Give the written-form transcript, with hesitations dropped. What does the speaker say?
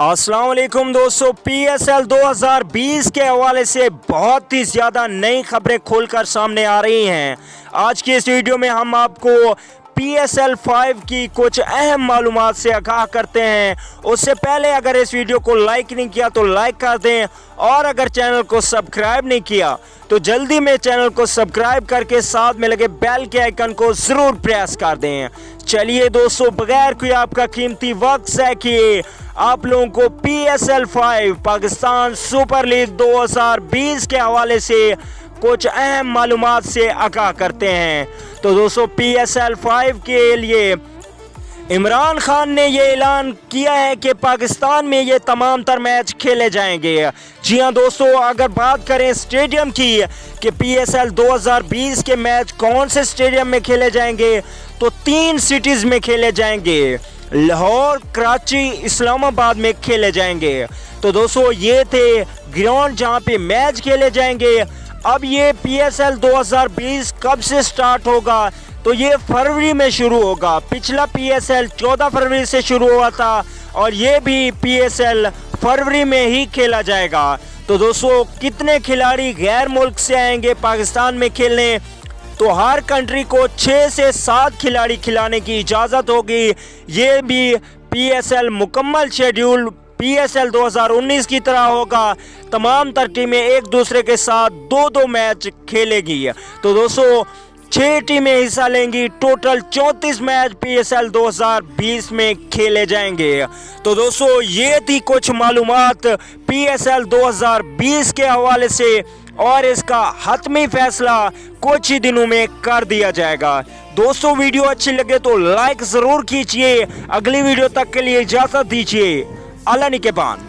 अस्सलाम वालेकुम दोस्तों, PSL 2020 के हवाले से बहुत ही ज़्यादा नई खबरें खोलकर सामने आ रही हैं। आज की इस वीडियो में हम आपको PSL 5 की कुछ अहम मालूमात से आगाह करते हैं। उससे पहले अगर इस वीडियो को लाइक नहीं किया तो लाइक कर दें, और अगर चैनल को सब्सक्राइब नहीं किया तो जल्दी में चैनल को सब्सक्राइब करके साथ में लगे बेल के आइकन को ज़रूर प्रेस कर दें। चलिए दोस्तों, बगैर कोई आपका कीमती वक्त ज़ाया किए आप लोगों को PSL 5 पाकिस्तान सुपर लीग 2020 के हवाले से कुछ अहम मालूमात से आगाह करते हैं। तो दोस्तों, PSL 5 के लिए इमरान खान ने ये ऐलान किया है कि पाकिस्तान में ये तमाम तर मैच खेले जाएंगे। जी हाँ दोस्तों, अगर बात करें स्टेडियम की कि PSL 2020 के मैच कौन से स्टेडियम में खेले जाएंगे, तो 3 सिटीज़ में खेले जाएंगे। लाहौर, कराची, इस्लामाबाद में खेले जाएंगे। तो दोस्तों, ये थे ग्राउंड जहाँ पे मैच खेले जाएंगे। अब ये PSL 2020 कब से स्टार्ट होगा, तो ये फरवरी में शुरू होगा। पिछला PSL 14 फरवरी से शुरू हुआ था और ये भी PSL फरवरी में ही खेला जाएगा। तो दोस्तों, कितने खिलाड़ी गैर मुल्क से आएंगे पाकिस्तान में खेलने, तो हर कंट्री को 6 से 7 खिलाड़ी खिलाने की इजाज़त होगी। ये भी PSL मुकम्मल शेड्यूल PSL 2019 की तरह होगा। तमाम तर टीमें एक दूसरे के साथ 2-2 मैच खेलेगी। तो दोस्तों, 6 टीमें हिस्सा लेंगी। टोटल 34 मैच PSL 2020 में खेले जाएंगे। तो दोस्तों, ये थी कुछ मालूमात PSL 2020 के हवाले से, और इसका हतमी फैसला कुछ ही दिनों में कर दिया जाएगा। दोस्तों, वीडियो अच्छी लगे तो लाइक ज़रूर कीजिए। अगली वीडियो तक के लिए इजाज़त दीजिए। अल्लाह निगहबान।